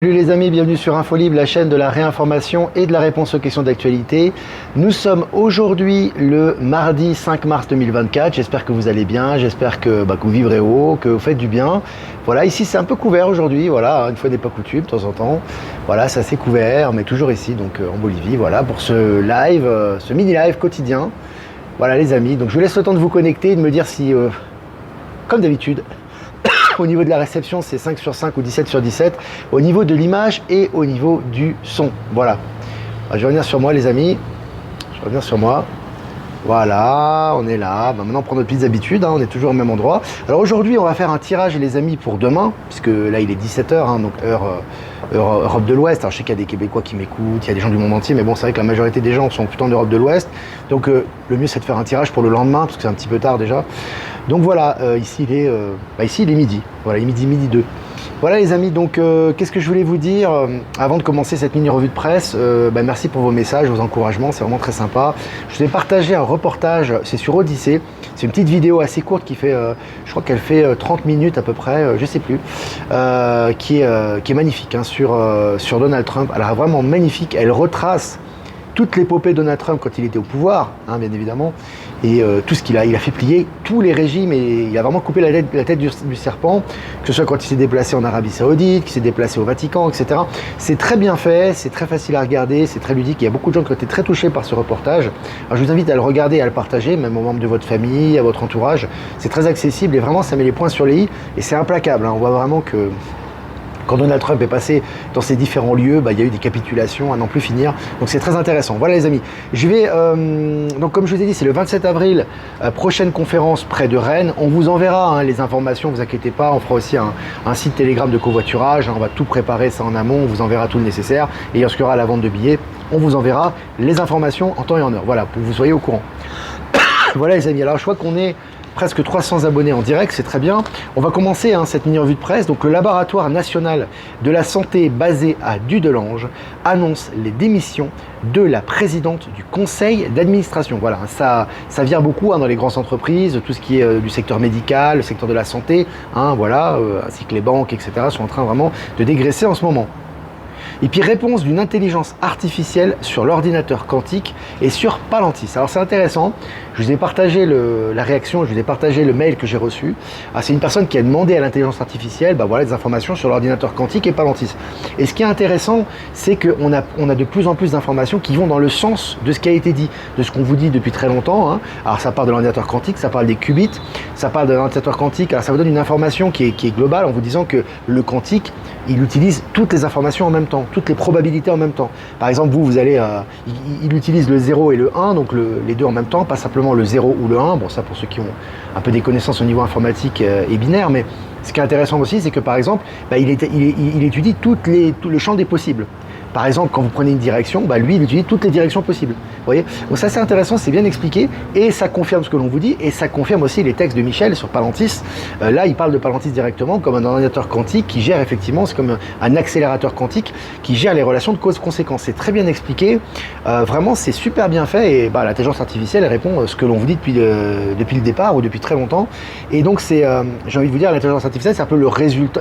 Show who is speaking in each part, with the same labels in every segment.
Speaker 1: Salut les amis, bienvenue sur Infolib, la chaîne de la réinformation et de la réponse aux questions d'actualité. Nous sommes aujourd'hui le mardi 5 mars 2024. J'espère que vous allez bien, j'espère que vous vivrez haut, que vous faites du bien. Voilà, ici c'est un peu couvert aujourd'hui, voilà, une fois n'est pas coutume, de temps en temps. Voilà, c'est assez couvert, mais toujours ici, donc en Bolivie, voilà, pour ce live, ce mini-live quotidien. Voilà les amis, donc je vous laisse le temps de vous connecter et de me dire si, comme d'habitude, au niveau de la réception, c'est 5 sur 5 ou 17 sur 17. Au niveau de l'image et au niveau du son. Voilà. Alors, je vais revenir sur moi, les amis. Je reviens sur moi. Voilà, on est là. Maintenant, on prend nos petites habitudes. On est toujours au même endroit. Alors aujourd'hui, on va faire un tirage, les amis, pour demain. Puisque là, il est 17h, donc heure Europe de l'Ouest. Alors, je sais qu'il y a des Québécois qui m'écoutent, il y a des gens du monde entier. Mais bon, c'est vrai que la majorité des gens sont plutôt en Europe de l'Ouest. Donc, le mieux, c'est de faire un tirage pour le lendemain. Parce que c'est un petit peu tard déjà. Donc voilà, ici il est midi, voilà, il est midi 2. Voilà les amis, donc qu'est-ce que je voulais vous dire avant de commencer cette mini revue de presse. Merci pour vos messages, vos encouragements, c'est vraiment très sympa. Je vous ai partagé un reportage, c'est sur Odyssée, c'est une petite vidéo assez courte qui fait, je crois qu'elle fait 30 minutes à peu près, je sais plus, qui est magnifique sur Donald Trump. Elle est vraiment magnifique, elle retrace toute l'épopée de Donald Trump quand il était au pouvoir, bien évidemment, et tout ce il a fait plier tous les régimes, et il a vraiment coupé la tête du serpent, que ce soit quand il s'est déplacé en Arabie Saoudite, qu'il s'est déplacé au Vatican, etc. C'est très bien fait, c'est très facile à regarder, c'est très ludique, il y a beaucoup de gens qui ont été très touchés par ce reportage. Alors je vous invite à le regarder et à le partager, même aux membres de votre famille, à votre entourage. C'est très accessible et vraiment ça met les points sur les i, et c'est implacable, on voit vraiment que quand Donald Trump est passé dans ces différents lieux, il y a eu des capitulations à n'en plus finir. Donc c'est très intéressant. Voilà les amis. Je vais, donc comme je vous ai dit, c'est le 27 avril, prochaine conférence près de Rennes. On vous enverra les informations, ne vous inquiétez pas. On fera aussi un site Telegram de covoiturage. On va tout préparer ça en amont. On vous enverra tout le nécessaire. Et lorsqu'il y aura la vente de billets, on vous enverra les informations en temps et en heure. Voilà, pour que vous soyez au courant. Voilà les amis. Alors je crois qu'on est presque 300 abonnés en direct, c'est très bien. On va commencer cette mini-revue de presse. Donc le laboratoire national de la santé basé à Dudelange annonce les démissions de la présidente du conseil d'administration. Voilà, ça vire beaucoup dans les grandes entreprises, tout ce qui est du secteur médical, le secteur de la santé, ainsi que les banques, etc. sont en train vraiment de dégraisser en ce moment. Et puis réponse d'une intelligence artificielle sur l'ordinateur quantique et sur Palantis. Alors c'est intéressant, je vous ai partagé la réaction, je vous ai partagé le mail que j'ai reçu. C'est une personne qui a demandé à l'intelligence artificielle des informations sur l'ordinateur quantique et Palantis. Et ce qui est intéressant, c'est qu'on a de plus en plus d'informations qui vont dans le sens de ce qui a été dit, de ce qu'on vous dit depuis très longtemps. Alors ça parle de l'ordinateur quantique, ça parle des qubits, ça parle de l'ordinateur quantique. Alors ça vous donne une information qui est globale en vous disant que le quantique, il utilise toutes les informations en même temps, toutes les probabilités en même temps. Par exemple, vous allez, il utilise le 0 et le 1, donc les deux en même temps, pas simplement le 0 ou le 1. Bon, ça pour ceux qui ont un peu des connaissances au niveau informatique et binaire, mais ce qui est intéressant aussi, c'est que par exemple, il étudie tout le champ des possibles. Par exemple, quand vous prenez une direction, lui, il utilise toutes les directions possibles. Vous voyez ? Donc ça, c'est intéressant, c'est bien expliqué, et ça confirme ce que l'on vous dit, et ça confirme aussi les textes de Michel sur Palantis. Là, il parle de Palantis directement comme un ordinateur quantique qui gère effectivement, c'est comme un accélérateur quantique qui gère les relations de cause-conséquence. C'est très bien expliqué, vraiment, c'est super bien fait, et l'intelligence artificielle elle répond ce que l'on vous dit depuis le départ, ou depuis très longtemps. Et donc, c'est, j'ai envie de vous dire, l'intelligence artificielle, c'est un peu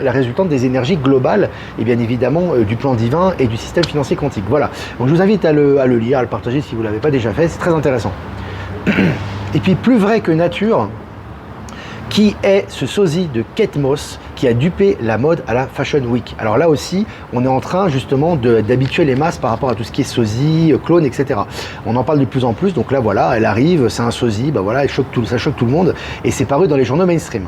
Speaker 1: la résultante des énergies globales, et bien évidemment, du plan divin et du système financier quantique. Voilà, donc je vous invite à le lire, à le partager si vous ne l'avez pas déjà fait, c'est très intéressant. Et puis plus vrai que nature, qui est ce sosie de Kate Moss qui a dupé la mode à la Fashion Week. Alors là aussi, on est en train justement d'habituer les masses par rapport à tout ce qui est sosie, clone, etc. On en parle de plus en plus, donc là voilà, elle arrive, c'est un sosie, ça choque tout le monde, et c'est paru dans les journaux mainstream.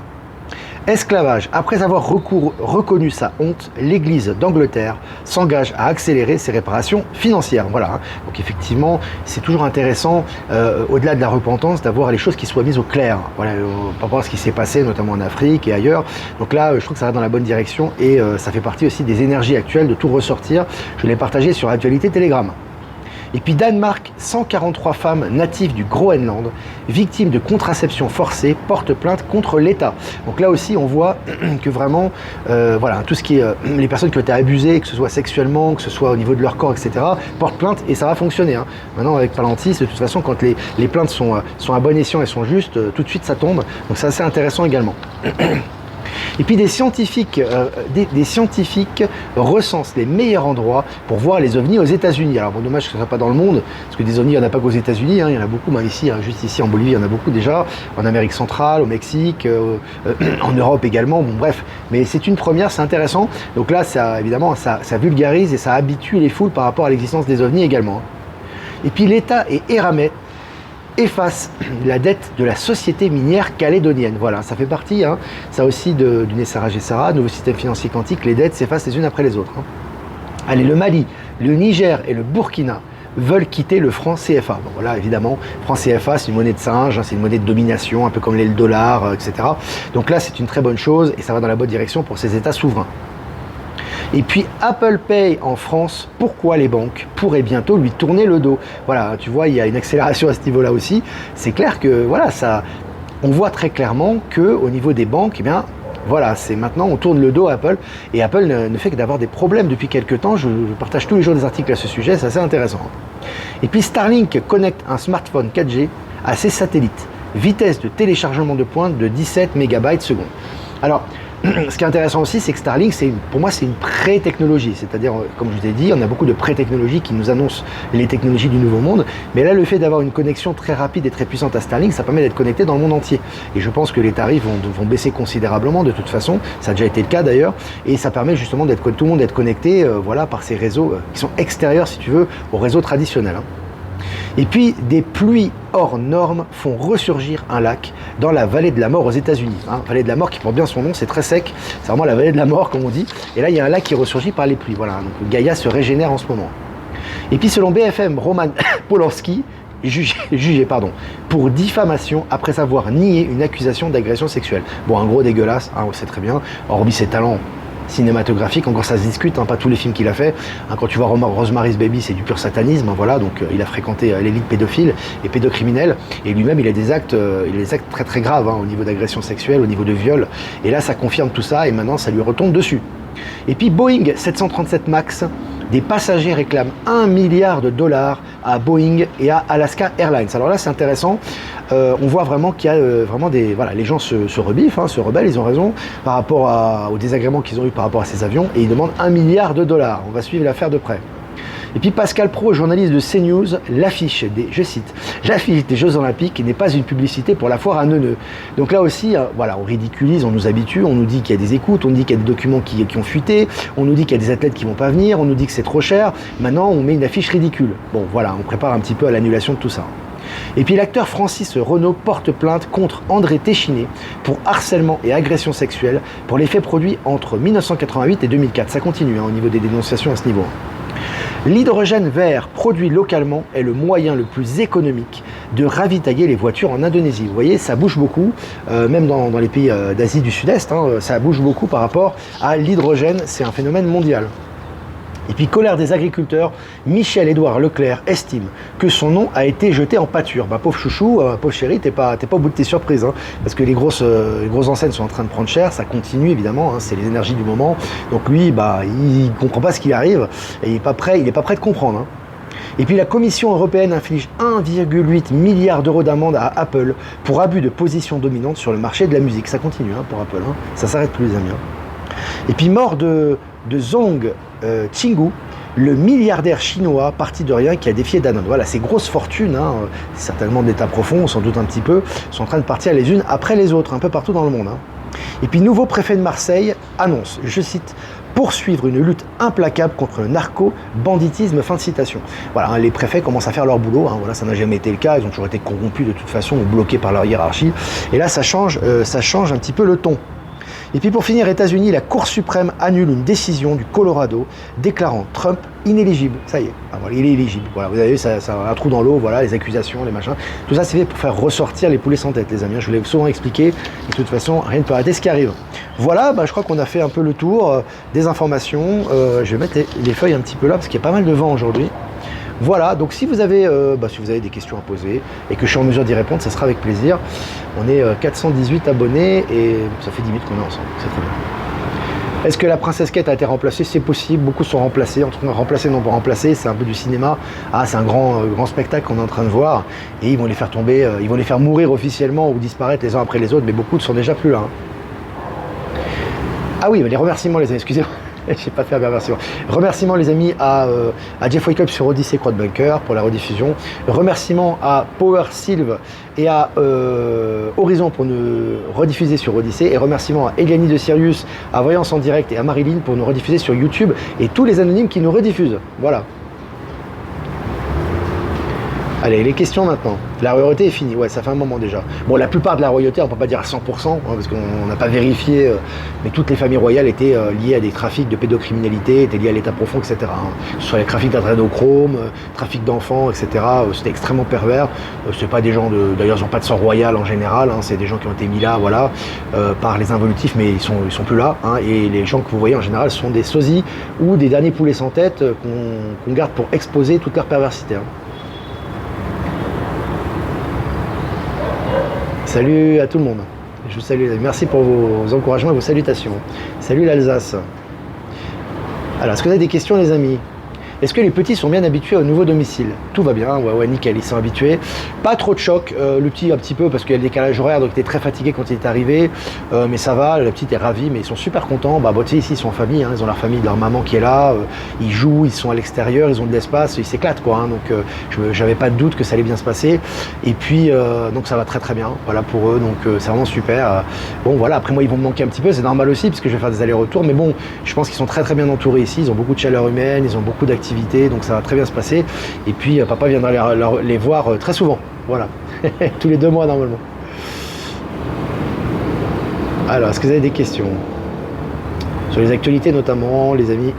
Speaker 1: Esclavage. Après avoir reconnu sa honte, l'Église d'Angleterre s'engage à accélérer ses réparations financières. Voilà. Donc effectivement, c'est toujours intéressant, au-delà de la repentance, d'avoir les choses qui soient mises au clair. Voilà, par rapport à ce qui s'est passé, notamment en Afrique et ailleurs. Donc là, je trouve que ça va dans la bonne direction, et ça fait partie aussi des énergies actuelles de tout ressortir. Je l'ai partagé sur Actualité Telegram. Et puis Danemark, 143 femmes natives du Groenland, victimes de contraception forcée, portent plainte contre l'État. Donc là aussi, on voit que vraiment, tout ce qui est les personnes qui ont été abusées, que ce soit sexuellement, que ce soit au niveau de leur corps, etc., portent plainte, et ça va fonctionner. Maintenant, avec Palantis, de toute façon, quand les plaintes sont à bon escient et sont justes, tout de suite ça tombe. Donc c'est assez intéressant également. Et puis des scientifiques recensent les meilleurs endroits pour voir les ovnis aux États-Unis. Alors bon, dommage que ce ne soit pas dans le monde, parce que des ovnis, il n'y en a pas qu'aux États-Unis, il y en a beaucoup, ici, juste ici en Bolivie, il y en a beaucoup déjà, en Amérique centrale, au Mexique, en Europe également, bon bref. Mais c'est une première, c'est intéressant. Donc là, évidemment, ça vulgarise et ça habitue les foules par rapport à l'existence des ovnis également. Et puis l'État et Eramet efface la dette de la société minière calédonienne. Voilà, ça fait partie, ça aussi du Nessara Gessara, nouveau système financier quantique, les dettes s'effacent les unes après les autres. Allez, le Mali, le Niger et le Burkina veulent quitter le franc CFA. Bon, voilà, évidemment, franc CFA, c'est une monnaie de singe, c'est une monnaie de domination, un peu comme le dollar, etc. Donc là, c'est une très bonne chose et ça va dans la bonne direction pour ces États souverains. Et puis Apple Pay en France, pourquoi les banques pourraient bientôt lui tourner le dos? Voilà, tu vois, il y a une accélération à ce niveau-là aussi. C'est clair que voilà, on voit très clairement qu'au niveau des banques, eh bien, voilà, c'est maintenant on tourne le dos à Apple et Apple ne fait que d'avoir des problèmes depuis quelques temps. Je partage tous les jours des articles à ce sujet, c'est assez intéressant. Et puis Starlink connecte un smartphone 4G à ses satellites. Vitesse de téléchargement de pointe de 17 MB seconde. Alors, ce qui est intéressant aussi, c'est que Starlink, pour moi, c'est une pré-technologie. C'est-à-dire, comme je vous ai dit, on a beaucoup de pré-technologies qui nous annoncent les technologies du nouveau monde. Mais là, le fait d'avoir une connexion très rapide et très puissante à Starlink, ça permet d'être connecté dans le monde entier. Et je pense que les tarifs vont baisser considérablement de toute façon. Ça a déjà été le cas d'ailleurs. Et ça permet justement tout le monde d'être connecté voilà, par ces réseaux qui sont extérieurs, si tu veux, aux réseaux traditionnels. Et puis, des pluies hors normes font ressurgir un lac dans la vallée de la mort aux États-Unis. Vallée de la mort qui porte bien son nom, c'est très sec, c'est vraiment la vallée de la mort comme on dit. Et là, il y a un lac qui ressurgit par les pluies. Voilà, donc Gaïa se régénère en ce moment. Et puis, selon BFM, Roman Polanski est jugé pour diffamation après avoir nié une accusation d'agression sexuelle. Bon, un gros dégueulasse, on sait très bien, hormis ses talents cinématographique, encore ça se discute, pas tous les films qu'il a fait. Quand tu vois Rosemary's Baby, c'est du pur satanisme, voilà, donc il a fréquenté l'élite pédophile et pédocriminelle, et lui-même il a des actes très très graves au niveau d'agression sexuelle, au niveau de viol, et là ça confirme tout ça, et maintenant ça lui retombe dessus. Et puis Boeing 737 MAX, des passagers réclament $1 milliard à Boeing et à Alaska Airlines. Alors là, c'est intéressant. On voit vraiment qu'il y a vraiment des... Voilà, les gens se rebiffent, se rebellent, ils ont raison, par rapport au désagrément qu'ils ont eu par rapport à ces avions, et ils demandent $1 milliard. On va suivre l'affaire de près. Et puis Pascal Praud, journaliste de CNews, l'affiche des Jeux Olympiques n'est pas une publicité pour la foire à Neuneu. Donc là aussi, voilà, on ridiculise, on nous habitue, on nous dit qu'il y a des écoutes, on nous dit qu'il y a des documents qui ont fuité, on nous dit qu'il y a des athlètes qui vont pas venir, on nous dit que c'est trop cher. Maintenant, on met une affiche ridicule. Bon, voilà, on prépare un petit peu à l'annulation de tout ça. Et puis l'acteur Francis Renaud porte plainte contre André Téchiné pour harcèlement et agression sexuelle pour les faits produits entre 1988 et 2004. Ça continue au niveau des dénonciations à ce niveau. L'hydrogène vert produit localement est le moyen le plus économique de ravitailler les voitures en Indonésie. Vous voyez, ça bouge beaucoup, même dans les pays d'Asie du Sud-Est, ça bouge beaucoup par rapport à l'hydrogène, c'est un phénomène mondial. Et puis, colère des agriculteurs, Michel-Édouard Leclerc estime que son nom a été jeté en pâture. Pauvre chouchou, pauvre chéri, t'es pas au bout de tes surprises, parce que les grosses enseignes sont en train de prendre cher, ça continue évidemment, c'est les énergies du moment. Donc lui, il comprend pas ce qui arrive, et il est pas prêt de comprendre. Et puis la Commission européenne inflige 1,8 milliard d'amende à Apple pour abus de position dominante sur le marché de la musique. Ça continue pour Apple, ça s'arrête plus les amis. Et puis mort de Zhong Qinggu, le milliardaire chinois parti de rien qui a défié Danone. Voilà, ces grosses fortunes, certainement d'état profond, sans doute un petit peu, sont en train de partir les unes après les autres, un peu partout dans le monde. Et puis, nouveau préfet de Marseille annonce, je cite, poursuivre une lutte implacable contre le narco-banditisme, fin de citation. Voilà, les préfets commencent à faire leur boulot, voilà, ça n'a jamais été le cas, ils ont toujours été corrompus de toute façon ou bloqués par leur hiérarchie. Et là, ça change un petit peu le ton. Et puis pour finir, États-Unis, la Cour suprême annule une décision du Colorado déclarant Trump inéligible. Ça y est, voilà, il est éligible. Voilà, vous avez vu, ça a un trou dans l'eau, voilà, les accusations, les machins. Tout ça, c'est fait pour faire ressortir les poulets sans tête, les amis. Je vous l'ai souvent expliqué. Et de toute façon, rien ne peut arrêter ce qui arrive. Voilà, je crois qu'on a fait un peu le tour des informations. Je vais mettre les feuilles un petit peu là, parce qu'il y a pas mal de vent aujourd'hui. Voilà, donc si vous avez des questions à poser et que je suis en mesure d'y répondre, ça sera avec plaisir. On est 418 abonnés et ça fait 10 minutes qu'on est ensemble, c'est très bien. Est-ce que la princesse Kate a été remplacée? C'est possible, beaucoup sont remplacés, en tout cas remplacés, non pas remplacés, c'est un peu du cinéma. C'est un grand spectacle qu'on est en train de voir et ils vont les faire tomber, ils vont les faire mourir officiellement ou disparaître les uns après les autres, mais beaucoup ne sont déjà plus là. Ah oui, les remerciements les amis, excusez-moi. J'ai pas fait un remerciement. Remerciements les amis à Jeff Wake Up sur Odyssey Croix de Bunker pour la rediffusion. Remerciements à Power Sylve et à Horizon pour nous rediffuser sur Odyssey. Et remerciements à Eliani de Sirius, à Voyance en direct et à Marilyn pour nous rediffuser sur YouTube. Et tous les anonymes qui nous rediffusent. Voilà. Allez, les questions maintenant. La royauté est finie, ouais, ça fait un moment déjà. Bon, la plupart de la royauté, on ne peut pas dire à 100%, hein, parce qu'on n'a pas vérifié, mais toutes les familles royales étaient liées à des trafics de pédocriminalité, étaient liées à l'état profond, etc. Hein. Que ce soit les trafics d'adrénochrome, trafic d'enfants, etc. C'était extrêmement pervers. C'est pas des gens d'ailleurs, ils n'ont pas de sang royal en général, hein, c'est des gens qui ont été mis là, voilà, par les involutifs, mais ils sont plus là. Hein, et les gens que vous voyez en général sont des sosies ou des derniers poulets sans tête qu'on garde pour exposer toute leur perversité. Hein. Salut à tout le monde, je vous salue, merci pour vos encouragements et vos salutations. Salut l'Alsace. Alors, est-ce que vous avez des questions les amis? Est-ce que les petits sont bien habitués au nouveau domicile? Tout va bien, ouais, nickel, ils sont habitués. Pas trop de choc, le petit un petit peu parce qu'il y a le décalage horaire, donc il était très fatigué quand il est arrivé. Mais ça va, la petite est ravie, mais ils sont super contents. Bah, tu sais, ici ils sont en famille, hein, ils ont leur famille, leur maman qui est là, ils jouent, ils sont à l'extérieur, ils ont de l'espace, ils s'éclatent quoi. Hein, donc j'avais pas de doute que ça allait bien se passer. Et puis donc ça va très très bien, voilà pour eux, donc c'est vraiment super. Bon voilà, après moi ils vont me manquer un petit peu, c'est normal aussi parce que je vais faire des allers-retours, mais bon, je pense qu'ils sont très très bien entourés ici, ils ont beaucoup de chaleur humaine, ils ont beaucoup d'activités. Donc ça va très bien se passer. Et puis papa viendra les voir très souvent. Voilà. Tous les 2 mois normalement. Alors, est-ce que vous avez des questions? Sur les actualités notamment, les amis?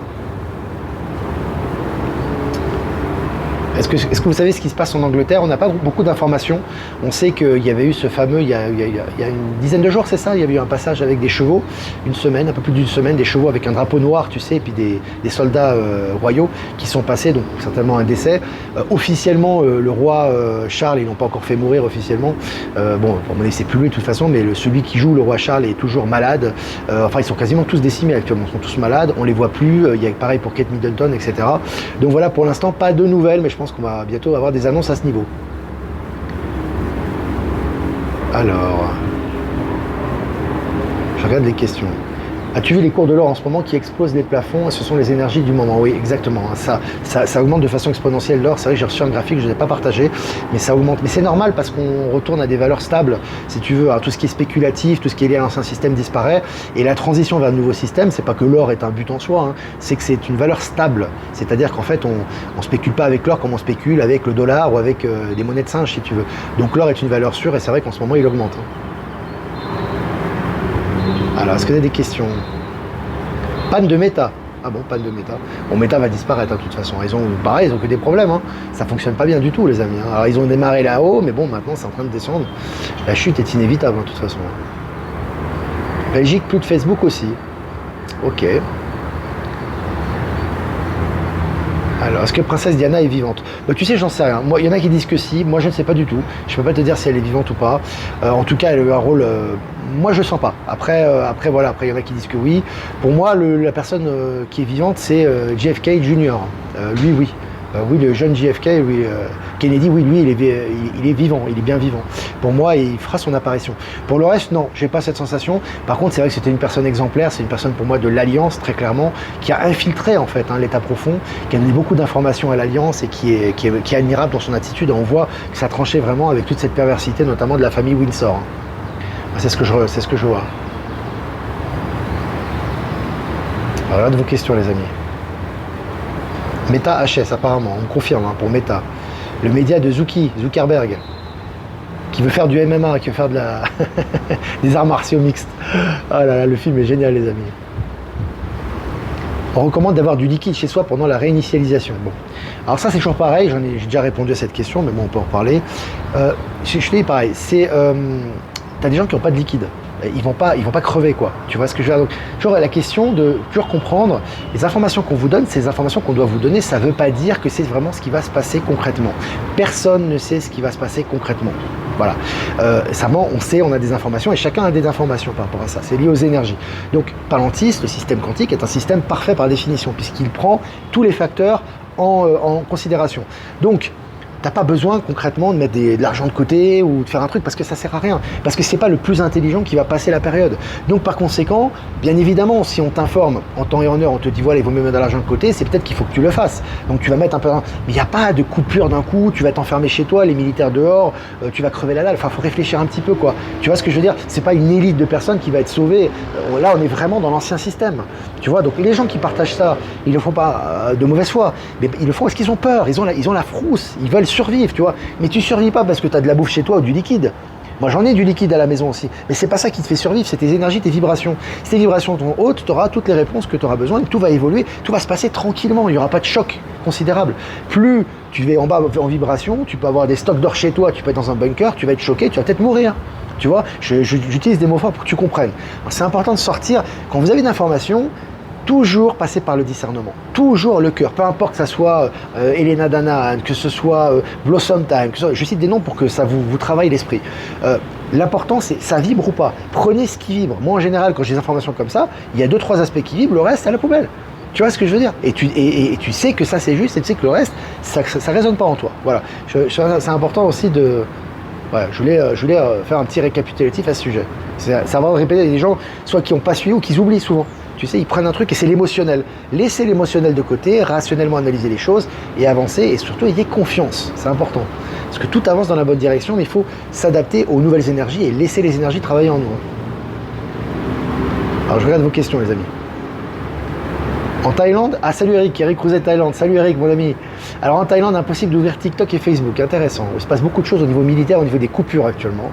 Speaker 1: Est-ce que vous savez ce qui se passe en Angleterre? On n'a pas beaucoup d'informations. On sait qu'il y avait eu ce fameux, il y a une dizaine de jours, c'est ça? Il y avait eu un passage avec des chevaux, une semaine, un peu plus d'une semaine, des chevaux avec un drapeau noir, tu sais, et puis des soldats royaux qui sont passés, donc certainement un décès. Officiellement, le roi Charles, ils l'ont pas encore fait mourir officiellement. Bon, pour mon avis, c'est plus lui de toute façon, mais celui qui joue le roi Charles est toujours malade. Enfin, ils sont quasiment tous décimés actuellement, ils sont tous malades, on les voit plus. Il y a pareil pour Kate Middleton, etc. Donc voilà, pour l'instant, pas de nouvelles, mais je pense qu'on va bientôt avoir des annonces à ce niveau. Alors, je regarde les questions. As-tu vu les cours de l'or en ce moment qui explosent les plafonds? Ce sont les énergies du moment. Oui, exactement. Ça augmente de façon exponentielle l'or. C'est vrai que j'ai reçu un graphique, je ne l'ai pas partagé, mais ça augmente. Mais c'est normal parce qu'on retourne à des valeurs stables, si tu veux. Alors, tout ce qui est spéculatif, tout ce qui est lié à l'ancien système disparaît. Et la transition vers un nouveau système, c'est pas que l'or est un but en soi, hein, c'est que c'est une valeur stable. C'est-à-dire qu'en fait, on ne spécule pas avec l'or comme on spécule avec le dollar ou avec des monnaies de singe, si tu veux. Donc l'or est une valeur sûre et c'est vrai qu'en ce moment, il augmente. Hein. Alors, est-ce que vous avez des questions? Panne de méta. Ah bon, panne de méta. Bon, méta va disparaître, hein, de toute façon. Pareil, ils ont que des problèmes. Hein. Ça fonctionne pas bien du tout, les amis. Hein. Alors, ils ont démarré là-haut, mais bon, maintenant, c'est en train de descendre. La chute est inévitable, hein, de toute façon. Belgique, plus de Facebook aussi. Ok. Alors, est-ce que Princesse Diana est vivante? Bah, tu sais, j'en sais rien. Moi, il y en a qui disent que si. Moi, je ne sais pas du tout. Je peux pas te dire si elle est vivante ou pas. En tout cas, elle a eu un rôle. Moi, je sens pas. Après, voilà. Après, il y en a qui disent que oui. Pour moi, la personne qui est vivante, c'est JFK Jr. Lui, oui. Oui, le jeune JFK, oui, Kennedy, oui, lui, il est vivant, il est bien vivant. Pour moi, il fera son apparition. Pour le reste, non, j'ai pas cette sensation. Par contre, c'est vrai que c'était une personne exemplaire, c'est une personne pour moi de l'Alliance, très clairement, qui a infiltré en fait l'état profond, qui a donné beaucoup d'informations à l'Alliance et qui est admirable dans son attitude. On voit que ça tranchait vraiment avec toute cette perversité, notamment de la famille Windsor. C'est ce que je vois. Alors, regarde vos questions, les amis. Meta HS apparemment, on me confirme pour Meta. Le média de Zuckerberg, qui veut faire du MMA, qui veut faire des arts martiaux mixtes. Ah là là, le film est génial les amis. On recommande d'avoir du liquide chez soi pendant la réinitialisation. Bon, alors ça c'est toujours pareil, j'ai déjà répondu à cette question, mais bon on peut en reparler. Je te dis pareil, t'as des gens qui n'ont pas de liquide. Ils vont pas crever quoi. Tu vois ce que je veux dire? Donc, toujours la question de pure comprendre les informations qu'on vous donne, ces informations qu'on doit vous donner, ça veut pas dire que c'est vraiment ce qui va se passer concrètement. Personne ne sait ce qui va se passer concrètement. Voilà. On sait, on a des informations et chacun a des informations par rapport à ça. C'est lié aux énergies. Donc, Palantis, le système quantique, est un système parfait par définition puisqu'il prend tous les facteurs en considération. Donc, t'as pas besoin concrètement de mettre de l'argent de côté ou de faire un truc parce que ça sert à rien. Parce que c'est pas le plus intelligent qui va passer la période. Donc par conséquent, bien évidemment, si on t'informe en temps et en heure, on te dit voilà, il vaut mieux mettre de l'argent de côté, c'est peut-être qu'il faut que tu le fasses. Donc tu vas mettre un peu. Mais il n'y a pas de coupure d'un coup, tu vas t'enfermer chez toi, les militaires dehors, tu vas crever la dalle. Enfin, faut réfléchir un petit peu quoi. Tu vois ce que je veux dire? C'est pas une élite de personnes qui va être sauvée. Là, on est vraiment dans l'ancien système. Tu vois, donc les gens qui partagent ça, ils le font pas de mauvaise foi, mais ils le font parce qu'ils ont peur, ils ont la frousse, ils veulent survivre, tu vois. Mais tu survis pas parce que tu as de la bouffe chez toi ou du liquide. Moi j'en ai du liquide à la maison aussi, mais c'est pas ça qui te fait survivre, c'est tes énergies, tes vibrations. Si tes vibrations sont hautes, tu auras toutes les réponses que tu auras besoin, tout va évoluer, tout va se passer tranquillement, il n'y aura pas de choc considérable. Plus tu es en bas en vibration, tu peux avoir des stocks d'or chez toi, tu peux être dans un bunker, tu vas être choqué, tu vas peut-être mourir. Tu vois, j'utilise des mots forts pour que tu comprennes. C'est important de sortir, quand vous avez une information, toujours passer par le discernement, toujours le cœur, peu importe que ça soit Elena Dana, que ce soit Blossom Time, je cite des noms pour que ça vous travaille l'esprit. L'important c'est ça vibre ou pas, prenez ce qui vibre. Moi en général quand j'ai des informations comme ça, il y a 2-3 aspects qui vibrent, le reste c'est à la poubelle. Tu vois ce que je veux dire? Et tu sais que ça c'est juste et tu sais que le reste ça résonne pas en toi. Voilà, c'est important aussi de... Ouais, je voulais faire un petit récapitulatif à ce sujet. Ça va répéter des gens soit qui n'ont pas suivi ou qui oublient souvent. Tu sais, ils prennent un truc et c'est l'émotionnel. Laissez l'émotionnel de côté, rationnellement analyser les choses et avancer et surtout ayez confiance. C'est important. Parce que tout avance dans la bonne direction, mais il faut s'adapter aux nouvelles énergies et laisser les énergies travailler en nous. Alors je regarde vos questions les amis. En Thaïlande, ah salut Eric Rouzet Thaïlande, salut Eric mon ami. Alors en Thaïlande, impossible d'ouvrir TikTok et Facebook, intéressant. Il se passe beaucoup de choses au niveau militaire, au niveau des coupures actuellement.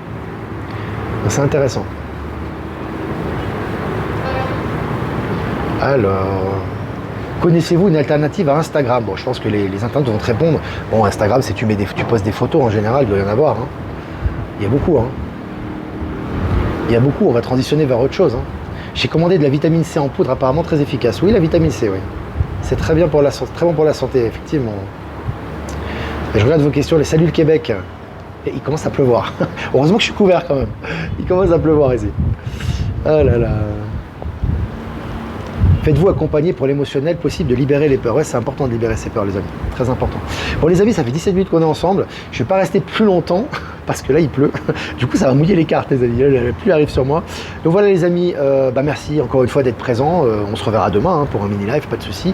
Speaker 1: Donc c'est intéressant. Alors, connaissez-vous une alternative à Instagram? Bon, je pense que les internautes vont te répondre. Bon, Instagram, c'est tu postes des photos en général, il doit y en avoir. Hein. Il y a beaucoup. Hein. Il y a beaucoup, on va transitionner vers autre chose. Hein. J'ai commandé de la vitamine C en poudre, apparemment très efficace. Oui, la vitamine C, oui. C'est très bien pour la santé, très bon pour la santé, effectivement. Et je regarde vos questions. Les salut le Québec. Et il commence à pleuvoir. Heureusement que je suis couvert quand même. Il commence à pleuvoir ici. Oh là là. Faites-vous accompagner pour l'émotionnel possible de libérer les peurs. Ouais, c'est important de libérer ses peurs, les amis. Très important. Bon, les amis, ça fait 17 minutes qu'on est ensemble. Je ne vais pas rester plus longtemps parce que là, il pleut. Du coup, ça va mouiller les cartes, les amis. La pluie arrive sur moi. Donc voilà, les amis. Merci encore une fois d'être présents. On se reverra demain pour un mini-live, pas de souci.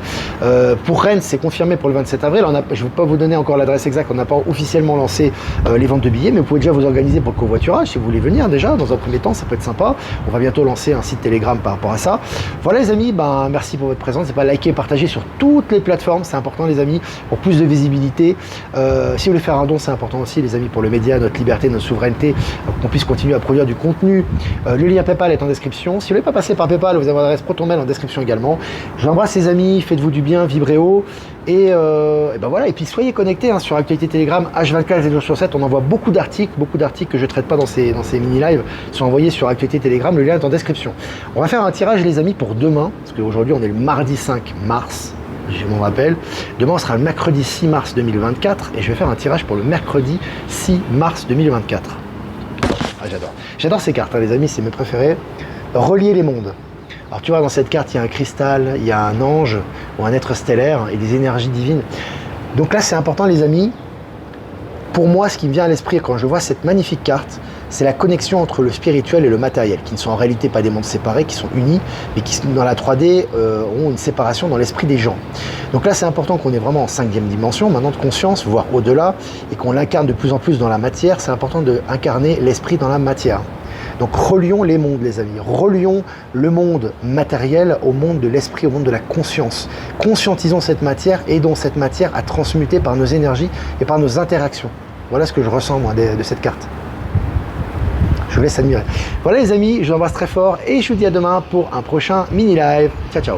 Speaker 1: Pour Rennes, c'est confirmé pour le 27 avril. Je ne vais pas vous donner encore l'adresse exacte. On n'a pas officiellement lancé les ventes de billets, mais vous pouvez déjà vous organiser pour le covoiturage si vous voulez venir déjà. Dans un premier temps, ça peut être sympa. On va bientôt lancer un site Telegram par rapport à ça. Voilà, les amis. Merci pour votre présence. N'hésitez pas à liker et partager sur toutes les plateformes. C'est important, les amis, pour plus de visibilité. Si vous voulez faire un don, c'est important aussi, les amis, pour le média, notre liberté, notre souveraineté, qu'on puisse continuer à produire du contenu. Le lien PayPal est en description. Si vous ne voulez pas passer par PayPal, vous avez l'adresse ProtonMail en description également. Je vous embrasse, les amis. Faites-vous du bien, vibrez haut. Et voilà. Et puis soyez connectés sur Actualité Telegram, H24 7 jours sur 7. On envoie beaucoup d'articles que je ne traite pas dans ces mini-lives sont envoyés sur Actualité Telegram. Le lien est en description. On va faire un tirage, les amis, pour demain, parce qu'aujourd'hui on est le mardi 5 mars. Je m'en rappelle. Demain, on sera le mercredi 6 mars 2024 et je vais faire un tirage pour le mercredi 6 mars 2024. Ah, j'adore. J'adore ces cartes, les amis, c'est mes préférés. Relier les mondes. Alors, tu vois, dans cette carte, il y a un cristal, il y a un ange ou un être stellaire et des énergies divines. Donc là, c'est important, les amis. Pour moi, ce qui me vient à l'esprit quand je vois cette magnifique carte, c'est la connexion entre le spirituel et le matériel, qui ne sont en réalité pas des mondes séparés, qui sont unis, mais qui, dans la 3D, ont une séparation dans l'esprit des gens. Donc là, c'est important qu'on ait vraiment en 5e dimension, maintenant de conscience, voire au-delà, et qu'on l'incarne de plus en plus dans la matière. C'est important d'incarner l'esprit dans la matière. Donc relions les mondes, les amis. Relions le monde matériel au monde de l'esprit, au monde de la conscience. Conscientisons cette matière, aidons cette matière à transmuter par nos énergies et par nos interactions. Voilà ce que je ressens, moi, de cette carte. Je vous laisse admirer. Voilà, les amis, je vous embrasse très fort et je vous dis à demain pour un prochain mini-live. Ciao, ciao.